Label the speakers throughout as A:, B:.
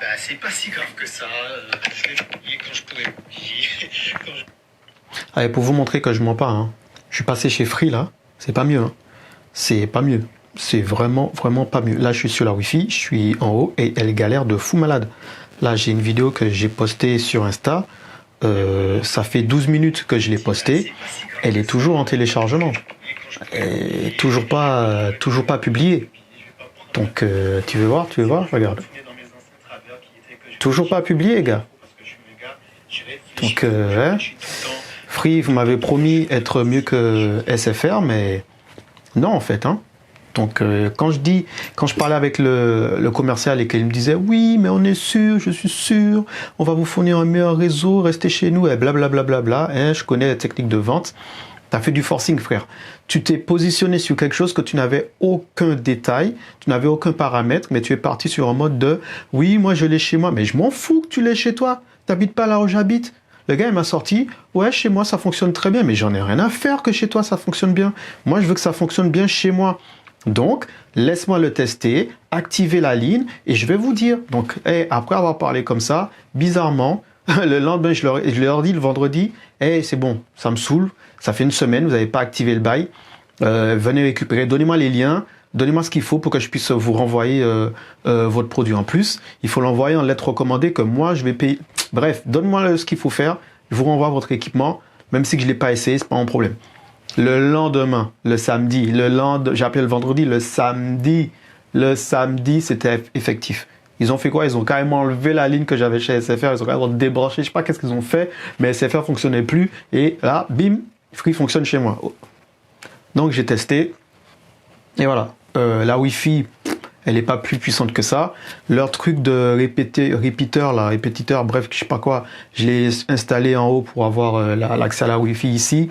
A: Bah, c'est pas si grave que ça. Je vais oublier quand je pourrais oublier.
B: Allez, pour vous montrer que je mens pas, hein. Je suis passé chez Free là, c'est pas mieux, hein. C'est pas mieux. C'est vraiment pas mieux. Là, je suis sur la Wi-Fi, je suis en haut et elle galère de fou malade. Là, j'ai une vidéo que j'ai postée sur Insta. Ça fait 12 minutes que je l'ai postée. Elle est toujours en téléchargement. Et toujours pas publiée. Donc, tu veux voir, regarde. Toujours pas publié, gars. Donc, Free, vous m'avez promis être mieux que SFR, mais non, en fait, hein. Donc, quand je parlais avec le commercial et qu'il me disait oui, mais on est sûr, je suis sûr, on va vous fournir un meilleur réseau, restez chez nous, et blablabla, hein, je connais la technique de vente. Tu as fait du forcing, frère. Tu t'es positionné sur quelque chose que tu n'avais aucun détail, tu n'avais aucun paramètre, mais tu es parti sur un mode de oui, moi je l'ai chez moi, mais je m'en fous que tu l'aies chez toi. Tu n'habites pas là où j'habite. Le gars, il m'a sorti, ouais, chez moi ça fonctionne très bien, mais j'en ai rien à faire que chez toi ça fonctionne bien. Moi, je veux que ça fonctionne bien chez moi. Donc, laisse-moi le tester, activer la ligne et je vais vous dire. Donc, après avoir parlé comme ça, bizarrement, le lendemain, je leur dis le vendredi, c'est bon, ça me saoule, ça fait une semaine, vous n'avez pas activé le bail, venez récupérer, donnez-moi les liens, donnez-moi ce qu'il faut pour que je puisse vous renvoyer votre produit. En plus, il faut l'envoyer en lettre recommandée que moi, je vais payer. Bref, donne-moi ce qu'il faut faire, je vous renvoie votre équipement, même si je ne l'ai pas essayé, ce n'est pas un problème. Le lendemain, le samedi, j'ai appelé le vendredi, le samedi, c'était effectif. Ils ont fait quoi? Ils ont carrément enlevé la ligne que j'avais chez SFR, ils ont carrément débranché, je sais pas qu'est-ce qu'ils ont fait, mais SFR fonctionnait plus, et là, bim, Free fonctionne chez moi. Donc j'ai testé, et voilà, la Wi-Fi, elle n'est pas plus puissante que ça. Leur truc de répétiteur, bref, je sais pas quoi, je l'ai installé en haut pour avoir l'accès à la Wi-Fi ici.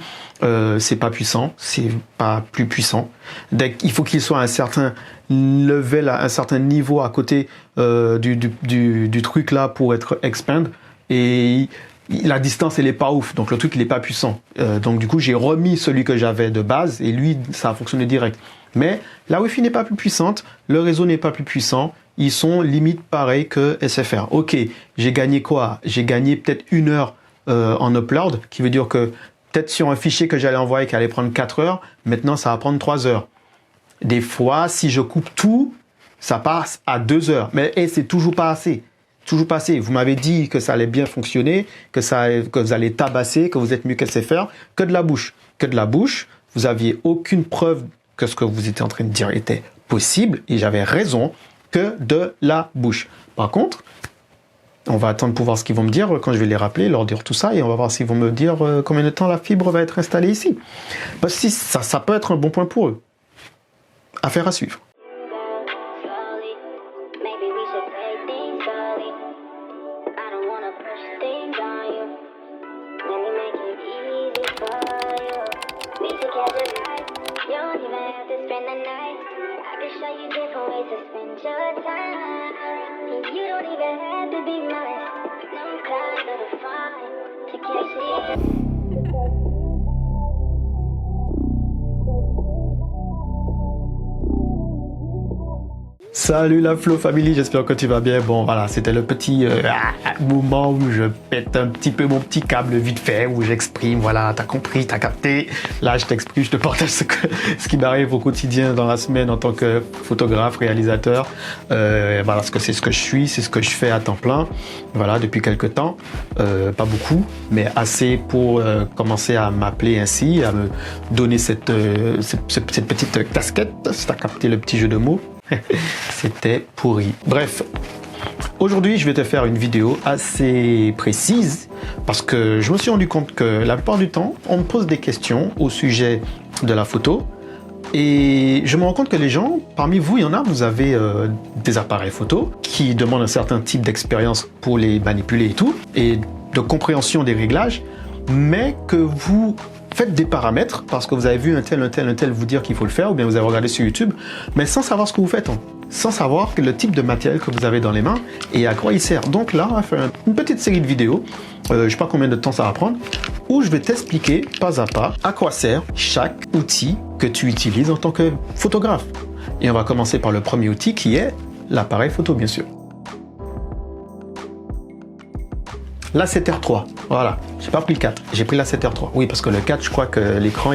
B: C'est pas puissant, c'est pas plus puissant. Il faut qu'il soit à un certain level, à un certain niveau à côté du truc là pour être expand. Et la distance, elle est pas ouf, donc le truc, il est pas puissant. Donc du coup, j'ai remis celui que j'avais de base et lui, ça a fonctionné direct. Mais la Wi-Fi n'est pas plus puissante, le réseau n'est pas plus puissant, ils sont limite pareils que SFR. Ok, j'ai gagné quoi? J'ai gagné peut-être 1 heure en upload, qui veut dire que peut-être sur un fichier que j'allais envoyer qui allait prendre 4 heures, maintenant ça va prendre 3 heures. Des fois, si je coupe tout, ça passe à 2 heures. Mais c'est toujours pas assez. Toujours pas assez. Vous m'avez dit que ça allait bien fonctionner, que vous allez tabasser, que vous êtes mieux que SFR, que de la bouche. Que de la bouche, vous aviez aucune preuve que ce que vous étiez en train de dire était possible, et j'avais raison, que de la bouche. Par contre, on va attendre pour voir ce qu'ils vont me dire quand je vais les rappeler, leur dire tout ça, et on va voir s'ils vont me dire combien de temps la fibre va être installée ici. Parce que ça peut être un bon point pour eux. Affaire à suivre. Salut la Flow Family, j'espère que tu vas bien. Bon voilà, c'était le petit moment où je pète un petit peu mon petit câble vite fait, où j'exprime, voilà, t'as compris, t'as capté. Là je t'exprime, je te partage ce qui m'arrive au quotidien dans la semaine en tant que photographe, réalisateur. Voilà, c'est ce que je suis, c'est ce que je fais à temps plein, voilà, depuis quelques temps. Pas beaucoup, mais assez pour commencer à m'appeler ainsi, à me donner cette petite casquette, si t'as capté le petit jeu de mots. C'était pourri. Bref, aujourd'hui je vais te faire une vidéo assez précise parce que je me suis rendu compte que la plupart du temps on me pose des questions au sujet de la photo et je me rends compte que les gens, parmi vous, il y en a, vous avez des appareils photo qui demandent un certain type d'expérience pour les manipuler et tout, et de compréhension des réglages, mais que vous faites des paramètres parce que vous avez vu un tel vous dire qu'il faut le faire, ou bien vous avez regardé sur YouTube, mais sans savoir ce que vous faites, hein, sans savoir le type de matériel que vous avez dans les mains et à quoi il sert. Donc là, on va faire une petite série de vidéos, je ne sais pas combien de temps ça va prendre, où je vais t'expliquer pas à pas à quoi sert chaque outil que tu utilises en tant que photographe. Et on va commencer par le premier outil qui est l'appareil photo, bien sûr. l'A7R3, voilà. J'ai pas pris le 4, j'ai pris l'A7R3. Oui, parce que le 4, je crois que l'écran,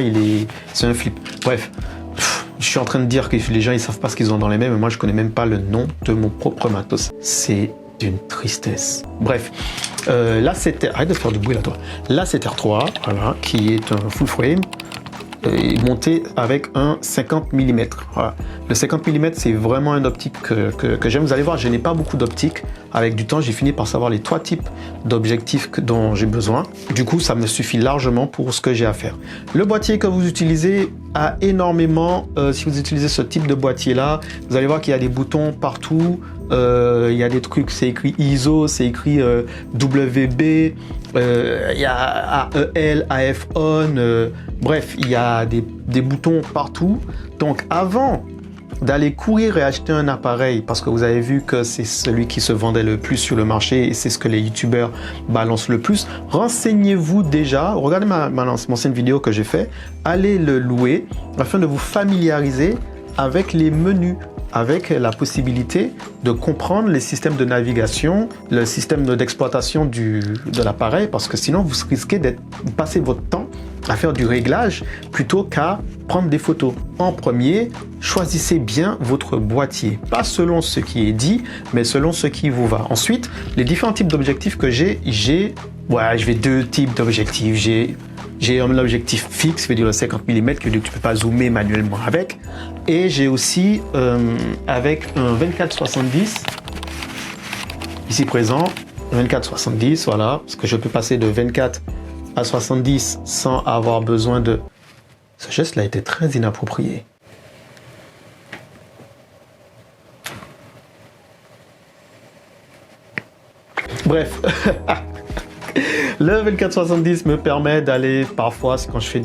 B: c'est un flip. Bref, je suis en train de dire que les gens, ils savent pas ce qu'ils ont dans les mains, mais moi, je connais même pas le nom de mon propre matos. C'est d'une tristesse. Bref, l'A7R... Arrête de faire du bruit là, toi. L'A7R3, voilà, qui est un full frame, monté avec un 50 mm. Voilà. Le 50 mm, c'est vraiment une optique que j'aime. Vous allez voir, je n'ai pas beaucoup d'optiques. Avec du temps, j'ai fini par savoir les 3 types d'objectifs dont j'ai besoin. Du coup, ça me suffit largement pour ce que j'ai à faire. Le boîtier que vous utilisez a énormément... si vous utilisez ce type de boîtier-là, vous allez voir qu'il y a des boutons partout. Il y a des trucs, c'est écrit ISO, c'est écrit WB, il y a AEL, AF on, bref, il y a des boutons partout. Donc avant d'aller courir et acheter un appareil, parce que vous avez vu que c'est celui qui se vendait le plus sur le marché et c'est ce que les youtubeurs balancent le plus, renseignez-vous déjà, regardez mon ancienne vidéo que j'ai fait, allez le louer afin de vous familiariser avec les menus, avec la possibilité de comprendre les systèmes de navigation, le système d'exploitation de l'appareil, parce que sinon vous risquez de passer votre temps à faire du réglage plutôt qu'à prendre des photos. En premier, choisissez bien votre boîtier, pas selon ce qui est dit, mais selon ce qui vous va. Ensuite, les différents types d'objectifs que j'ai 2 types d'objectifs. J'ai un objectif fixe, je veux dire le 50 mm, que tu ne peux pas zoomer manuellement avec. Et j'ai aussi avec un 24-70, ici présent, 24-70, voilà, parce que je peux passer de 24 à 70 sans avoir besoin de... Ce geste-là était très inapproprié. Bref. Le 24-70 me permet d'aller parfois, quand je fais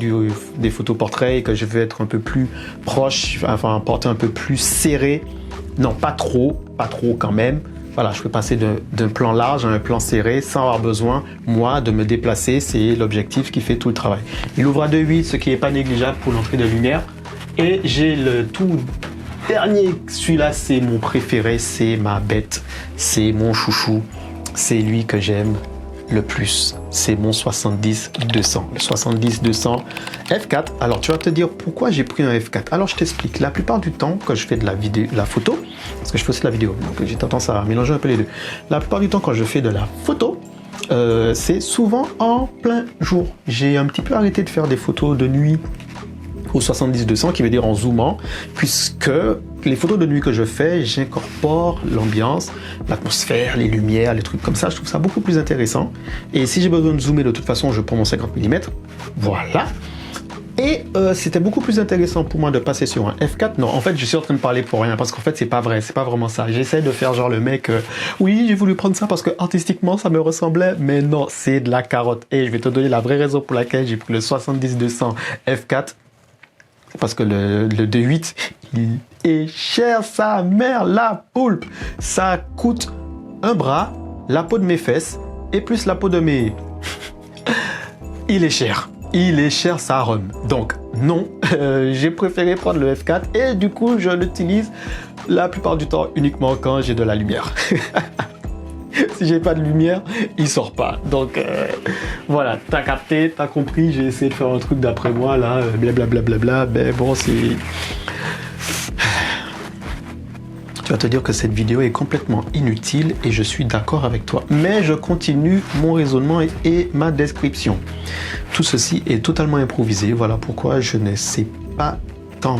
B: des photos portraits et que je veux être un peu plus proche, enfin un portrait un peu plus serré. Non, pas trop quand même. Voilà, je peux passer d'un plan large à un plan serré sans avoir besoin, moi, de me déplacer. C'est l'objectif qui fait tout le travail. Il ouvre à 2.8, ce qui n'est pas négligeable pour l'entrée de lumière. Et j'ai le tout dernier, celui-là, c'est mon préféré, c'est ma bête, c'est mon chouchou, c'est lui que j'aime le plus, c'est mon 70-200, le 70-200 f4. Alors tu vas te dire pourquoi j'ai pris un f4. Alors je t'explique. La plupart du temps quand je fais de la photo, parce que je fais aussi de la vidéo, donc j'ai tendance à mélanger un peu les deux. La plupart du temps quand je fais de la photo, c'est souvent en plein jour. J'ai un petit peu arrêté de faire des photos de nuit au 70-200, qui veut dire en zoomant, puisque les photos de nuit que je fais, j'incorpore l'ambiance, l'atmosphère, les lumières, les trucs comme ça. Je trouve ça beaucoup plus intéressant. Et si j'ai besoin de zoomer, de toute façon, je prends mon 50 mm. Voilà. Et c'était beaucoup plus intéressant pour moi de passer sur un f4. Non, en fait, je suis en train de parler pour rien, parce qu'en fait, c'est pas vrai, c'est pas vraiment ça. J'essaie de faire genre le mec, oui, j'ai voulu prendre ça parce que artistiquement, ça me ressemblait, mais non, c'est de la carotte. Et je vais te donner la vraie raison pour laquelle j'ai pris le 70-200 f4. Parce que le 2.8, il est cher, sa mère, la poulpe. Ça coûte un bras, la peau de mes fesses, et plus la peau de mes... Il est cher. Il est cher, ça rhum. Donc, non, j'ai préféré prendre le F4, et du coup, je l'utilise la plupart du temps uniquement quand j'ai de la lumière. Si j'ai pas de lumière, il sort pas. Donc voilà, t'as capté, t'as compris, j'ai essayé de faire un truc d'après moi là, blablabla, mais bon c'est... Tu vas te dire que cette vidéo est complètement inutile et je suis d'accord avec toi. Mais je continue mon raisonnement et ma description. Tout ceci est totalement improvisé, voilà pourquoi je ne sais pas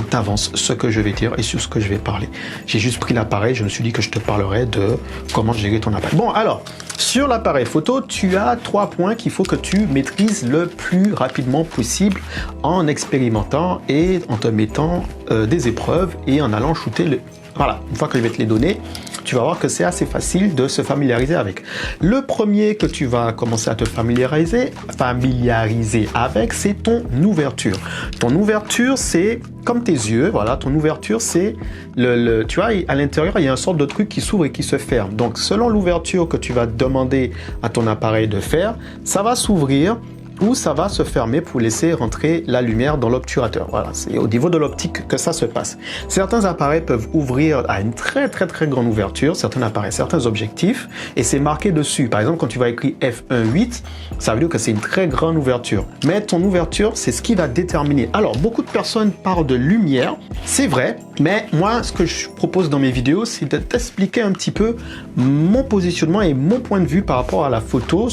B: d'avance ce que je vais dire et sur ce que je vais parler. J'ai juste pris l'appareil, je me suis dit que je te parlerai de comment gérer ton appareil. Bon alors, sur l'appareil photo, tu as 3 points qu'il faut que tu maîtrises le plus rapidement possible en expérimentant et en te mettant des épreuves et en allant shooter le... Voilà, une fois que je vais te les donner, tu vas voir que c'est assez facile de se familiariser avec. Le premier que tu vas commencer à te familiariser avec, c'est ton ouverture. Ton ouverture, c'est comme tes yeux, voilà, ton ouverture, c'est tu vois, à l'intérieur, il y a une sorte de truc qui s'ouvre et qui se ferme. Donc, selon l'ouverture que tu vas demander à ton appareil de faire, ça va s'ouvrir ou ça va se fermer pour laisser rentrer la lumière dans l'obturateur. Voilà, c'est au niveau de l'optique que ça se passe. Certains appareils peuvent ouvrir à une très grande ouverture, certains appareils, certains objectifs, et c'est marqué dessus. Par exemple, quand tu vas écrire f1.8, ça veut dire que c'est une très grande ouverture. Mais ton ouverture, c'est ce qui va déterminer. Alors, beaucoup de personnes parlent de lumière, c'est vrai, mais moi, ce que je propose dans mes vidéos, c'est de t'expliquer un petit peu mon positionnement et mon point de vue par rapport à la photo,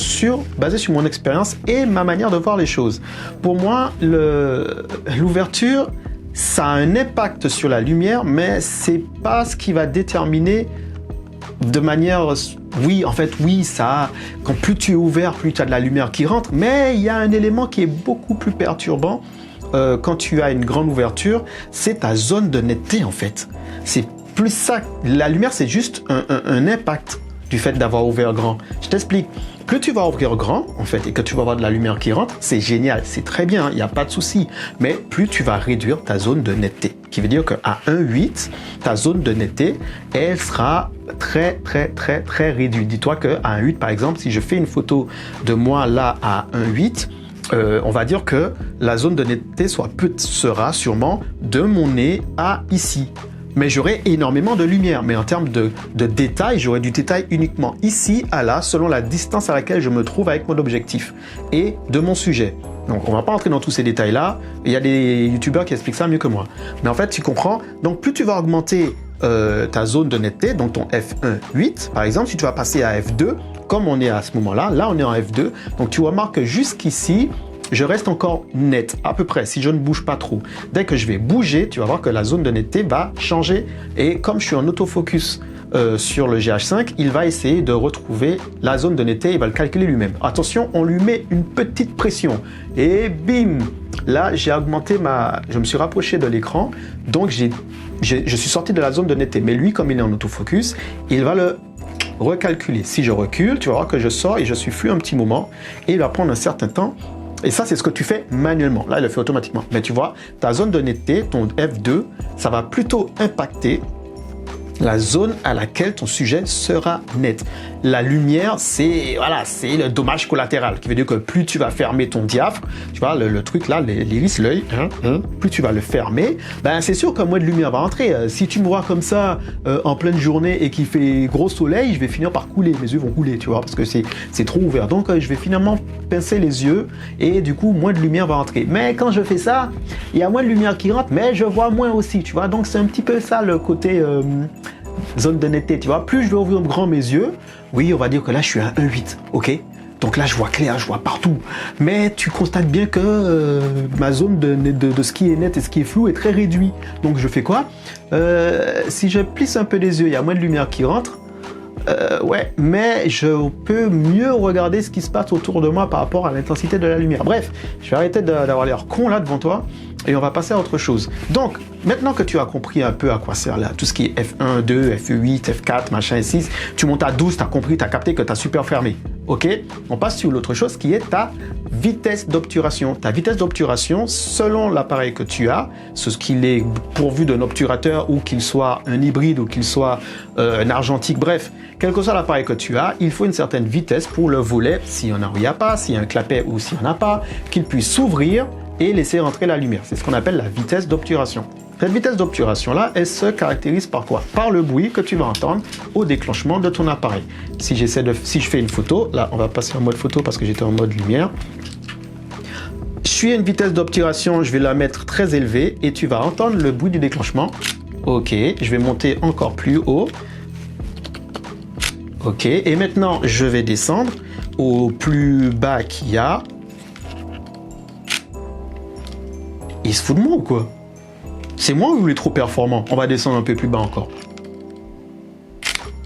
B: basé sur mon expérience et ma manière de voir les choses. Pour moi, l'ouverture, ça a un impact sur la lumière, mais c'est pas ce qui va déterminer de manière... Oui, en fait, oui, ça... Quand plus tu es ouvert, plus tu as de la lumière qui rentre, mais il y a un élément qui est beaucoup plus perturbant quand tu as une grande ouverture, c'est ta zone de netteté, en fait. C'est plus ça. La lumière, c'est juste un impact du fait d'avoir ouvert grand. Je t'explique. Plus tu vas ouvrir grand, en fait, et que tu vas avoir de la lumière qui rentre, c'est génial, c'est très bien, il n'y a pas de souci. Mais plus tu vas réduire ta zone de netteté. Qui veut dire qu'à 1.8, ta zone de netteté, elle sera très réduite. Dis-toi qu'à 1.8, par exemple, si je fais une photo de moi là à 1.8, on va dire que la zone de netteté sera sûrement de mon nez à ici. Mais j'aurai énormément de lumière. Mais en termes de détail, j'aurai du détail uniquement ici à là, selon la distance à laquelle je me trouve avec mon objectif et de mon sujet. Donc, on ne va pas entrer dans tous ces détails-là. Il y a des youtubeurs qui expliquent ça mieux que moi. Mais en fait, tu comprends. Donc, plus tu vas augmenter ta zone de netteté, donc ton f1.8, par exemple, si tu vas passer à f2, comme on est à ce moment-là, là, on est en f2. Donc, tu remarques que jusqu'ici, je reste encore net, à peu près, si je ne bouge pas trop. Dès que je vais bouger, tu vas voir que la zone de netteté va changer. Et comme je suis en autofocus sur le GH5, il va essayer de retrouver la zone de netteté, il va le calculer lui-même. Attention, on lui met une petite pression. Et bim! Là, j'ai augmenté je me suis rapproché de l'écran, donc je suis sorti de la zone de netteté. Mais lui, comme il est en autofocus, il va le recalculer. Si je recule, tu vas voir que je sors et je suis flou un petit moment. Et il va prendre un certain temps. Et ça, c'est ce que tu fais manuellement. Là, il le fait automatiquement. Mais tu vois, ta zone de netteté, ton F2, ça va plutôt impacter la zone à laquelle ton sujet sera net. La lumière, c'est le dommage collatéral, qui veut dire que plus tu vas fermer ton diaphragme, tu vois, le truc là, l'iris, l'œil, plus tu vas le fermer, ben c'est sûr que moins de lumière va entrer. Si tu me vois comme ça en pleine journée et qu'il fait gros soleil, je vais finir par couler, mes yeux vont couler, tu vois, parce que c'est trop ouvert. Donc je vais finalement pincer les yeux et du coup moins de lumière va entrer. Mais quand je fais ça, il y a moins de lumière qui rentre, mais je vois moins aussi, tu vois. Donc c'est un petit peu ça le côté zone de netteté, tu vois. Plus je vais ouvrir grand mes yeux, oui, on va dire que là je suis à 1.8, ok. Donc là je vois clair, je vois partout. Mais tu constates bien que ma zone de ce qui est net et ce qui est flou est très réduite. Donc je fais quoi? Si je plisse un peu les yeux, il y a moins de lumière qui rentre. Ouais, mais je peux mieux regarder ce qui se passe autour de moi par rapport à l'intensité de la lumière. Bref, je vais arrêter d'avoir l'air con là devant toi et on va passer à autre chose. Donc, maintenant que tu as compris un peu à quoi sert là, tout ce qui est F1, 2, F8, F4, machin et 6, tu montes à 12, tu as compris, tu as capté que tu as super fermé. Ok, on passe sur l'autre chose qui est ta vitesse d'obturation. Ta vitesse d'obturation, selon l'appareil que tu as, ce qu'il est pourvu d'un obturateur ou qu'il soit un hybride ou qu'il soit un argentique, bref, quel que soit l'appareil que tu as, il faut une certaine vitesse pour le volet, s'il y en a ou il n'y a pas, s'il y a un clapet ou s'il n'y en a pas, qu'il puisse s'ouvrir et laisser rentrer la lumière. C'est ce qu'on appelle la vitesse d'obturation. Cette vitesse d'obturation-là, elle se caractérise par quoi? Par le bruit que tu vas entendre au déclenchement de ton appareil. Si je fais une photo, là, on va passer en mode photo parce que j'étais en mode lumière. Je suis à une vitesse d'obturation, je vais la mettre très élevée et tu vas entendre le bruit du déclenchement. Ok, je vais monter encore plus haut. Ok, et maintenant, je vais descendre au plus bas qu'il y a. Il se fout de moi ou quoi? C'est moi ou il est trop performant? On va descendre un peu plus bas encore.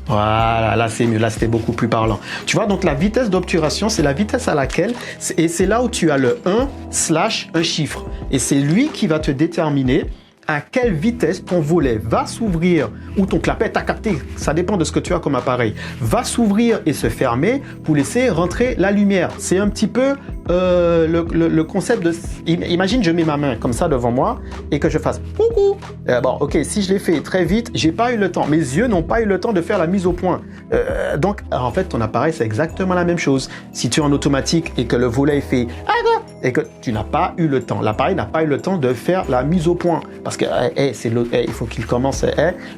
B: Voilà, là c'est mieux, là c'était beaucoup plus parlant. Tu vois, donc la vitesse d'obturation, c'est la vitesse à laquelle, et c'est là où tu as le 1/un chiffre. Et c'est lui qui va te déterminer à quelle vitesse ton volet va s'ouvrir ou ton clapet, t'as capté, ça dépend de ce que tu as comme appareil, va s'ouvrir et se fermer pour laisser rentrer la lumière. C'est un petit peu le concept de... Imagine, je mets ma main comme ça devant moi et que je fasse coucou. Bon, ok, si je l'ai fait très vite, j'ai pas eu le temps. Mes yeux n'ont pas eu le temps de faire la mise au point. Donc, en fait, ton appareil, c'est exactement la même chose. Si tu es en automatique et que le volet fait... et que tu n'as pas eu le temps. L'appareil n'a pas eu le temps de faire la mise au point parce que il faut qu'il commence.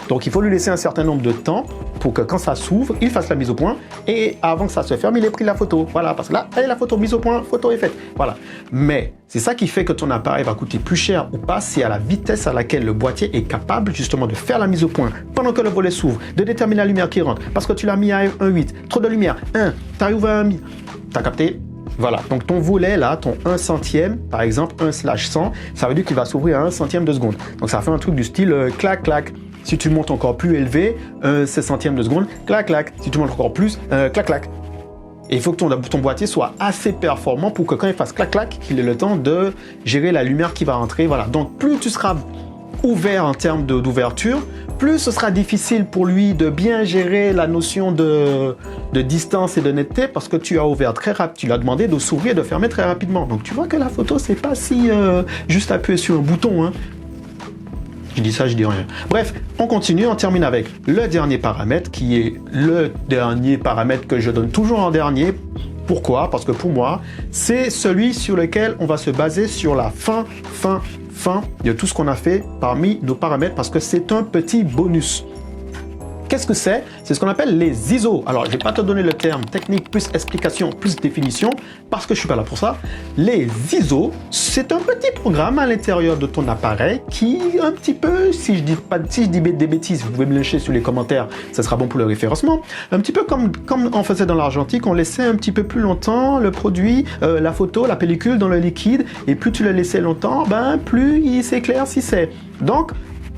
B: Donc, il faut lui laisser un certain nombre de temps pour que quand ça s'ouvre, il fasse la mise au point et avant que ça se ferme, il ait pris la photo. Voilà, parce que là, la photo mise au point, photo est faite. Voilà. Mais c'est ça qui fait que ton appareil va coûter plus cher ou pas, c'est à la vitesse à laquelle le boîtier est capable justement de faire la mise au point pendant que le volet s'ouvre, de déterminer la lumière qui rentre. Parce que tu l'as mis à 1,8, trop de lumière, t'as ouvert un... T'as capté? Voilà, donc ton volet là, ton 1 centième, par exemple 1/100, ça veut dire qu'il va s'ouvrir à 1 centième de seconde. Donc ça fait un truc du style clac clac. Si tu montes encore plus élevé, 16 centièmes de seconde, clac clac. Si tu montes encore plus, clac clac. Et il faut que ton boîtier soit assez performant pour que quand il fasse clac clac, qu'il ait le temps de gérer la lumière qui va rentrer. Voilà, donc plus tu seras ouvert en termes d'ouverture, plus ce sera difficile pour lui de bien gérer la notion de distance et de netteté parce que tu as ouvert très rapide, tu l'as demandé de s'ouvrir et de fermer très rapidement. Donc tu vois que la photo, c'est pas si juste appuyer sur un bouton. Hein. Je dis ça, je dis rien. Bref, on continue, on termine avec le dernier paramètre qui est le dernier paramètre que je donne toujours en dernier. Pourquoi? Parce que pour moi, c'est celui sur lequel on va se baser sur la fin de tout ce qu'on a fait parmi nos paramètres parce que c'est un petit bonus. Qu'est-ce que c'est? C'est ce qu'on appelle les ISO. Alors, je ne vais pas te donner le terme technique plus explication plus définition parce que je ne suis pas là pour ça. Les ISO, c'est un petit programme à l'intérieur de ton appareil qui, un petit peu, si je dis des bêtises, vous pouvez me lâcher sur les commentaires, ça sera bon pour le référencement. Un petit peu comme on faisait dans l'argentique, on laissait un petit peu plus longtemps le produit, la photo, la pellicule dans le liquide et plus tu le laissais longtemps, plus il s'éclaircissait. Donc,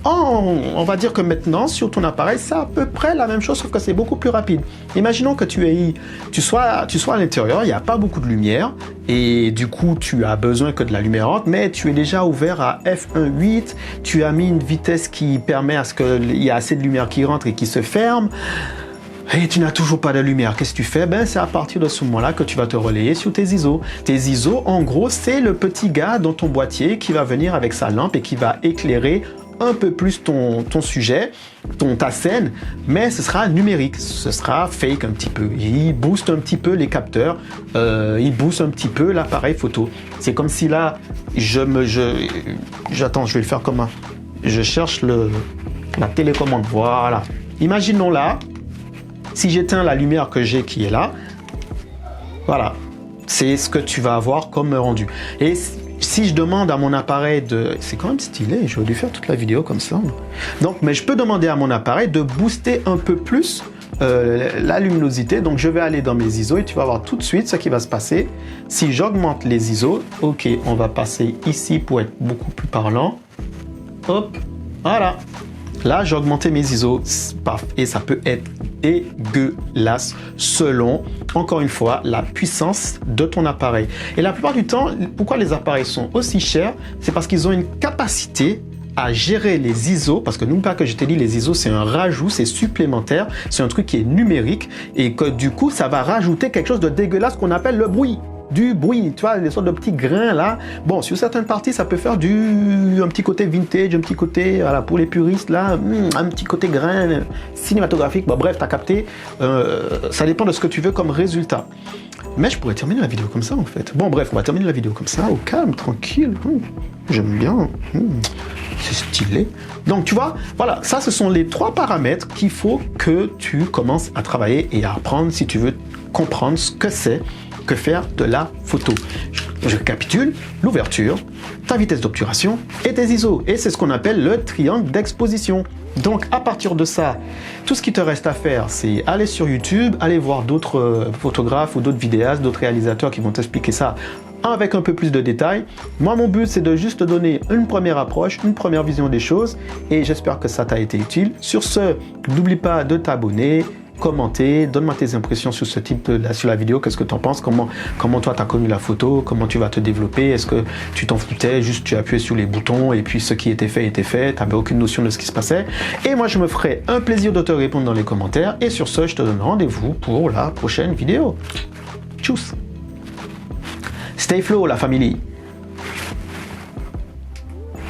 B: on va dire que maintenant, sur ton appareil, c'est à peu près la même chose, sauf que c'est beaucoup plus rapide. Imaginons que tu sois à l'intérieur, il n'y a pas beaucoup de lumière, et du coup, tu as besoin que de la lumière rentre, mais tu es déjà ouvert à f1.8, tu as mis une vitesse qui permet à ce qu'il y ait assez de lumière qui rentre et qui se ferme, et tu n'as toujours pas de lumière. Qu'est-ce que tu fais? C'est à partir de ce moment-là que tu vas te relayer sur tes ISO. Tes ISO, en gros, c'est le petit gars dans ton boîtier qui va venir avec sa lampe et qui va éclairer un peu plus ton sujet, ta scène, mais ce sera numérique, ce sera fake un petit peu. Il booste un petit peu les capteurs, il booste un petit peu l'appareil photo. C'est comme si là, j'attends, je vais le faire comment? Je cherche la télécommande, voilà. Imaginons là, si j'éteins la lumière que j'ai qui est là, voilà, c'est ce que tu vas avoir comme rendu. Et si je demande à mon appareil de... C'est quand même stylé, j'aurais dû faire toute la vidéo comme ça. Donc, mais je peux demander à mon appareil de booster un peu plus la luminosité. Donc, je vais aller dans mes ISO et tu vas voir tout de suite ce qui va se passer. Si j'augmente les ISO, ok, on va passer ici pour être beaucoup plus parlant. Hop, voilà. Là, j'ai augmenté mes ISO, paf, et ça peut être dégueulasse selon, encore une fois, la puissance de ton appareil. Et la plupart du temps, pourquoi les appareils sont aussi chers? C'est parce qu'ils ont une capacité à gérer les ISO, parce que n'oublie pas que je t'ai dit, les ISO, c'est un rajout, c'est supplémentaire, c'est un truc qui est numérique, et que du coup, ça va rajouter quelque chose de dégueulasse qu'on appelle le bruit. Du bruit, tu vois, les sortes de petits grains là. Bon, sur certaines parties, ça peut faire un petit côté vintage, un petit côté, voilà, pour les puristes là, un petit côté grain cinématographique. Bon, bref, t'as capté. Ça dépend de ce que tu veux comme résultat. Mais je pourrais terminer la vidéo comme ça en fait. Bon, bref, on va terminer la vidéo comme ça, au calme, tranquille. J'aime bien. C'est stylé. Donc, tu vois, voilà, ça, ce sont les 3 paramètres qu'il faut que tu commences à travailler et à apprendre si tu veux comprendre ce que c'est que faire de la photo. Je récapitule, l'ouverture, ta vitesse d'obturation et tes ISO. Et c'est ce qu'on appelle le triangle d'exposition. Donc à partir de ça, tout ce qui te reste à faire, c'est aller sur YouTube, aller voir d'autres photographes ou d'autres vidéastes, d'autres réalisateurs qui vont t'expliquer ça avec un peu plus de détails. Moi, mon but, c'est de juste te donner une première approche, une première vision des choses et j'espère que ça t'a été utile. Sur ce, n'oublie pas de t'abonner, commenter, donne-moi tes impressions sur ce type sur la vidéo, qu'est-ce que tu en penses, comment toi tu as connu la photo, comment tu vas te développer, est-ce que tu t'en foutais, juste tu appuyais sur les boutons et puis ce qui était fait, tu n'avais aucune notion de ce qui se passait. Et moi je me ferai un plaisir de te répondre dans les commentaires et sur ce je te donne rendez-vous pour la prochaine vidéo. Tchuss. Stay flow la famille.